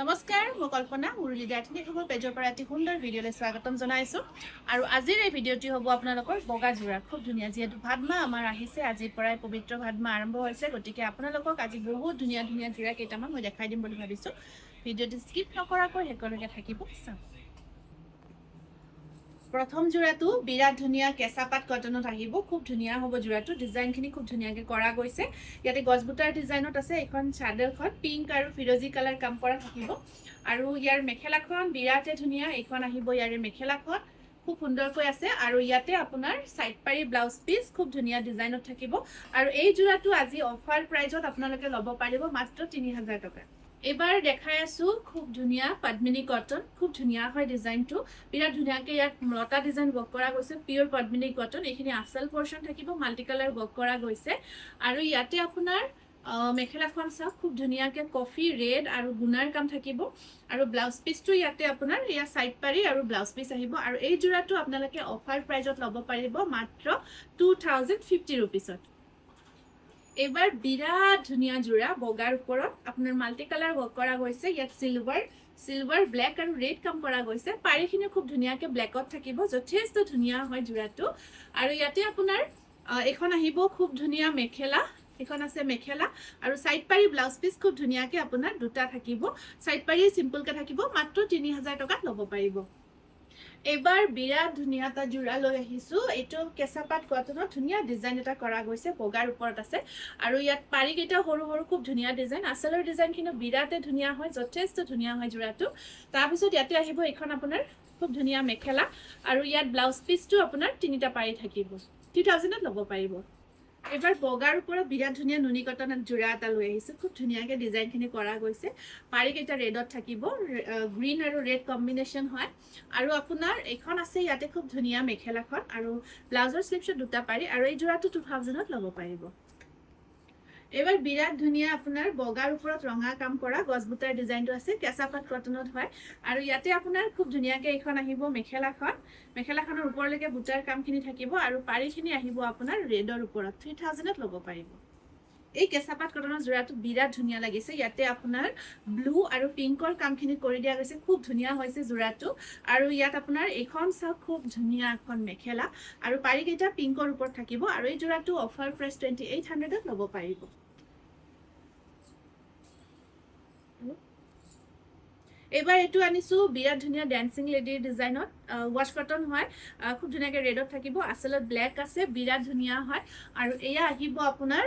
নমস্কাৰ মই কল্পনা মুৰলী দাৰ্থিনী খবৰ পেজৰ পৰা এটি সুন্দৰ ভিডিঅ'লৈ স্বাগতম জনাইছোঁ আৰু আজিৰ এই ভিডিঅ'টি হ'ব আপোনালোকৰ বগা যোৰা খুব ধুনীয়া যিহেতু ভাদ মাহ আমাৰ আহিছে আজিৰ পৰাই পবিত্ৰ ভাদ মাহ আৰম্ভ হৈছে গতিকে আপোনালোকক আজি বহুত ধুনীয়া ধুনীয়া যোৰা কেইটামান মই দেখাই দিম বুলি ভাবিছোঁ ভিডিঅ'টি স্কিপ নকৰাকৈ শেষলৈকে থাকিব চাওক প্ৰথম যোৰাটো বিৰাট ধুনীয়া কেঁচা পাট কটনত আহিব খুব ধুনীয়া হ'ব যোৰাটো ডিজাইনখিনি খুব ধুনীয়াকৈ কৰা গৈছে ইয়াতে গছবুটাৰ ডিজাইনত আছে এখন চাদৰখন পিংক আৰু ফিৰোজী কালাৰ কাম কৰা থাকিব আৰু ইয়াৰ মেখেলাখন বিৰাটে ধুনীয়া এইখন আহিব ইয়াৰে মেখেলাখন খুব সুন্দৰকৈ আছে আৰু ইয়াতে আপোনাৰ সাইড পাৰি ব্লাউজ পিস খুব ধুনীয়া ডিজাইনত থাকিব আৰু এই যোৰাটো আজি অফাৰ প্ৰাইজত আপোনালোকে ল'ব পাৰিব মাত্ৰ 3000 টকা এবাৰ দেখাই আছো খুব ধুনীয়া পদ্মিনী কটন খুব ধুনীয়া হয় ডিজাইনটো বিৰাট ধুনীয়াকৈ ইয়াত লতা ডিজাইন ৱৰ্ক কৰা গৈছে পিওৰ পদ্মিনী কটন এইখিনি আসল পোৰ্শন থাকিব মাল্টি কালাৰ ৱৰ্ক কৰা গৈছে আৰু ইয়াতে আপোনাৰ মেখেলাখন চাওক খুব ধুনীয়াকৈ কফি ৰেড আৰু গুণাৰ কাম থাকিব আৰু ব্লাউজ পিসটো ইয়াতে আপোনাৰ ইয়া সাইড পাৰি আৰু ব্লাউজ পিস আহিব আৰু এই যোৰাটো আপোনালোকে অফাৰ প্ৰাইজত ল'ব পাৰিব মাত্ৰ 2050 रुपीसত এবাৰ বিৰাট ধুনীয়া যোৰা বগাৰ ওপৰত আপোনাৰ মাল্টি কালাৰ ৱৰ্ক কৰা গৈছে ইয়াত সিলভাৰ ব্ল্যাক আৰু ৰেড কাম কৰা গৈছে পাৰিখিনি খুব ধুনীয়াকৈ ব্ল্যাকত থাকিব যথেষ্ট ধুনীয়া হয় যোৰাটো আৰু ইয়াতে আপোনাৰ এখন আহিব খুব ধুনীয়া মেখেলা এখন আছে মেখেলা আৰু সাইড পাৰি ব্লাউজ পিস খুব ধুনীয়াকৈ আপোনাৰ দুটা থাকিব সাইড পাৰি সিম্পলকৈ থাকিব মাত্ৰ 3000 টকাত ল'ব পাৰিব এবাৰ বিৰাট ধুনীয়া এটা যোৰা লৈ আহিছো এটো কেঁচা পাট কটনত ধুনীয়া ডিজাইন এটা কৰা গৈছে বগাৰ ওপৰত আছে আৰু ইয়াত পাৰি কেইটা সৰু সৰু খুব ধুনীয়া ডিজাইন আসলৰ ডিজাইনখিনি বিৰাটে ধুনীয়া হয় যথেষ্ট ধুনীয়া হয় যোৰাটো তাৰ পিছত ইয়াতে আহিব এখন আপোনাৰ খুব ধুনীয়া মেখেলা আৰু ইয়াত ব্লাউজ পিসটো আপোনাৰ তিনিটা পাৰি থাকিব 3000 ত ল'ব পাৰিব এবাৰ বগাৰ ওপৰত বিৰাট ধুনীয়া নুনি কটনত যোৰা এটা লৈ আহিছো খুব ধুনীয়াকৈ ডিজাইনখিনি কৰা গৈছে পাৰি কেইটা ৰেডত থাকিব গ্ৰীন আৰু ৰেড কম্বিনেশ্যন হয় আৰু আপোনাৰ এখন আছে ইয়াতে খুব ধুনীয়া মেখেলাখন আৰু ব্লাউজৰ স্লিপছত দুটা পাৰি আৰু এই যোৰাটো 2000 ত ল'ব পাৰিব এবাৰ বিৰাট ধুনীয়া আপোনাৰ বগাৰ ওপৰত ৰঙা কাম কৰা গছবুটাৰ ডিজাইনটো আছে কেঁচা পাট কটনত হয় আৰু ইয়াতে আপোনাৰ খুব ধুনীয়াকৈ এখন আহিব মেখেলাখনৰ ওপৰলৈকে বুটাৰ কামখিনি থাকিব আৰু পাৰিখিনি আহিব আপোনাৰ ৰেডৰ ওপৰত 3000 ত ল'ব পাৰিব এই কেঁচা পাট কটনৰ যোৰাটো বিৰাট ধুনীয়া লাগিছে ইয়াতে আপোনাৰ ব্লু আৰু পিংকৰ কামখিনি কৰি দিয়া গৈছে খুব ধুনীয়া হৈছে যোৰাটো আৰু ইয়াত আপোনাৰ এখন চাওক খুব ধুনীয়া এখন মেখেলা আৰু পাৰিকেইটা পিংকৰ ওপৰত থাকিব আৰু এই যোৰাটো অফাৰ প্ৰাইস 2800 ত ল'ব পাৰিব এবাৰ এটো আনিছো বিৰাট ধুনীয়া ড্যান্সিং লেডিৰ ডিজাইনত ওয়াশ কটন হয় খুব ধুনীয়াকৈ ৰেডত থাকিব আসলত ব্ল্যাক আছে বিৰাট ধুনীয়া হয় আৰু এয়া আহিব আপোনাৰ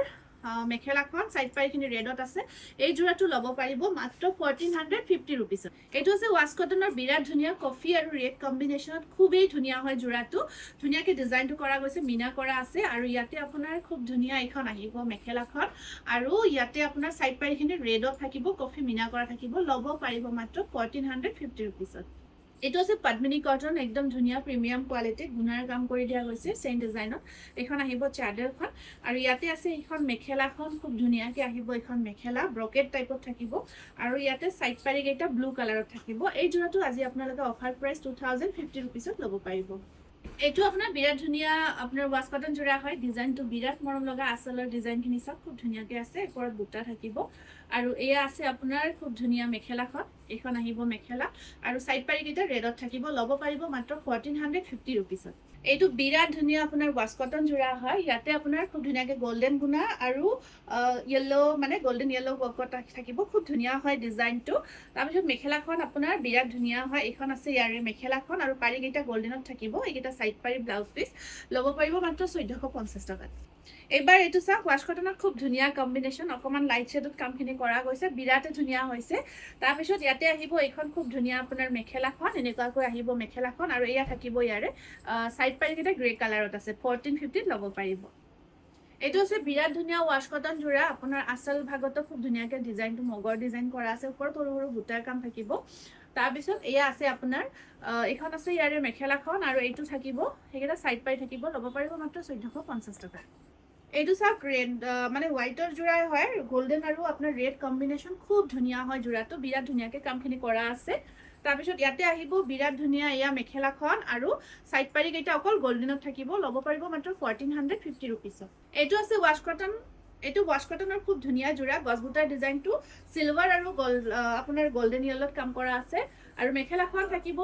মেখেলাখন সাইড পাৰিখিনি ৰেডত আছে এই যোৰাটো ল'ব পাৰিব মাত্ৰ 1450 रुपीसত এটো আছে ওয়াশ কটনৰ বিৰাট ধুনীয়া কফি আৰু ৰেড কম্বিনেশ্যনত খুবেই ধুনীয়া হয় যোৰাটো ধুনীয়াকৈ ডিজাইনটো কৰা গৈছে মিনা কৰা আছে আৰু ইয়াতে আপোনাৰ খুব ধুনীয়া এখন আহিব মেখেলাখন আৰু ইয়াতে আপোনাৰ সাইড পাৰিখিনি ৰেডত থাকিব কফি মিনা কৰা থাকিব ল'ব পাৰিব মাত্ৰ 1450 रुपीसত এটো আছে পদ্মিনী কটন একদম ধুনীয়া প্ৰিমিয়াম কোৱালিটি গুণাৰ কাম কৰি দিয়া গৈছে সেম ডিজাইনত এখন আহিব চাদৰখন আৰু ইয়াতে আছে এখন মেখেলাখন খুব ধুনীয়াকৈ আহিব এখন মেখেলা ব্ৰকেট টাইপত থাকিব আৰু ইয়াতে সাইড পাৰি কেইটা ব্লু কালাৰত থাকিব এই যোৰাটো আজি আপোনালোকে অফাৰ প্ৰাইস 2050 रुपीसত ল'ব পাৰিব এটো আপোনাৰ বিৰাট ধুনীয়া আপোনাৰ ওয়াশ কটন যোৰা হয় ডিজাইনটো বিৰাট মৰম লগা আসলৰ ডিজাইনখিনি সব খুব ধুনীয়াকৈ আছে ওপৰত বুটা থাকিব আৰু এয়া আছে আপোনাৰ খুব ধুনীয়া মেখেলাখন এখন আহিব মেখেলা আৰু সাইড পাৰি কেইটা ৰেডত থাকিব ল'ব পাৰিব মাত্ৰ 1450 रुपीसত এইটো বিৰাট ধুনীয়া আপোনাৰ ওয়াশ কটন যোৰা হয় ইয়াতে আপোনাৰ খুব ধুনীয়াকৈ গোল্ডেন গুণা আৰু ইয়েলো মানে গোল্ডেন ইয়েলো ৱৰ্কত থাকিব খুব ধুনীয়া হয় ডিজাইনটো তাৰপিছত মেখেলাখন আপোনাৰ বিৰাট ধুনীয়া হয় এখন আছে ইয়াৰে মেখেলাখন আৰু পাৰি কেইটা গোল্ডেনত থাকিব এইকেইটা সাইড পাৰি ব্লাউজ পিস ল'ব পাৰিব মাত্ৰ 1450 টকাত এবাৰ এটো চাওক ওয়াশ কটনত খুব ধুনীয়া কম্বিনেশ্যন অকমান লাইট শেডত কামখিনি কৰা গৈছে বিৰাটে ধুনীয়া হৈছে তাৰপিছত ইয়াতে আহিব এখন খুব ধুনীয়া আপোনাৰ মেখেলাখন এনেকুৱাকৈ আহিব মেখেলাখন আৰু এয়া থাকিব ইয়াৰে সাইড পাৰি কেইটা গ্ৰে কালাৰত আছে 1450 ত ল'ব পাৰিব এটো আছে বিৰাট ধুনীয়া ওয়াশ কটন যোৰা আপোনাৰ আসল ভাগতো খুব ধুনীয়াকৈ ডিজাইনটো মগৰ ডিজাইন কৰা আছে ওপৰত সৰু সৰু বুটাৰ কাম থাকিব তাৰপিছত এয়া আছে আপোনাৰ এখন আছে ইয়াৰে মেখেলাখন আৰু এইটো থাকিব হেগেটা সাইড পাৰি থাকিব ল'ব পাৰিব মাত্ৰ 1450 টকা এইটো চাওক ৰেড মানে হোৱাইটৰ যোৰা হয় গোল্ডেন আৰু আপোনাৰ ৰেড কম্বিনেশ্যন খুব ধুনীয়া হয় যোৰাটো বিৰাট ধুনীয়াকৈ কামখিনি কৰা আছে তাৰপিছত ইয়াতে আহিব বিৰাট ধুনীয়া এয়া মেখেলাখন আৰু সাইড পাৰি কেইটা অকল গোল্ডেনত থাকিব ল'ব পাৰিব মাত্ৰ 1450 रुपीसত এইটো আছে ওয়াশ কটন এইটো ৱাছ কটনৰ খুব ধুনীয়া যোৰা গছবুটাৰ ডিজাইনটো চিলভাৰ আৰু আপোনাৰ গোল্ডেন য়েলত কাম কৰা আছে আৰু মেখেলাখন থাকিব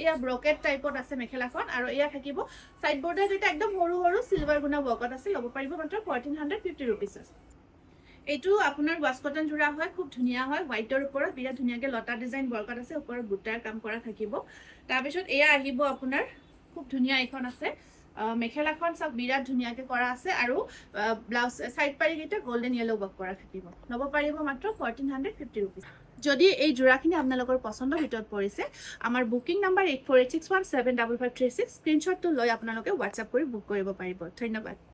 এয়া ব্ৰকেট টাইপত আছে মেখেলাখন আৰু এয়া থাকিব সাইড বৰ্ডাৰ যেটা একদম সৰু সৰু চিলভাৰ গুণা ৱৰ্কত আছে ল'ব পাৰিব মাত্ৰ 1450 ৰুপিছ এইটো আপোনাৰ ৱাছ কটন যোৰা হয় খুব ধুনীয়া হয় হোৱাইটৰ ওপৰত বিৰাট ধুনীয়াকৈ লতা ডিজাইন ৱৰ্কত আছে ওপৰত বুটাৰ কাম কৰা থাকিব তাৰপিছত এয়া আহিব আপোনাৰ খুব ধুনীয়া এখন আছে মেখেলাখন সব বিৰাট ধুনীয়াকৈ কৰা আছে আৰু ব্লাউজ সাইড পাৰি গিটা গোল্ডেন ইয়েলো ৱৰ্ক কৰা থাকিব ল'ব পাৰিব মাত্ৰ 1450 ৰুপিছ যদি এই যোৰাখিনি আপোনালোকৰ পছন্দৰ ভিতৰত পৰিছে আমাৰ বুকিং নাম্বাৰ 8486175536 স্ক্ৰীনশ্বটটো লৈ আপোনালোকে হোৱাটছআপ কৰি বুক কৰিব পাৰিব ধন্যবাদ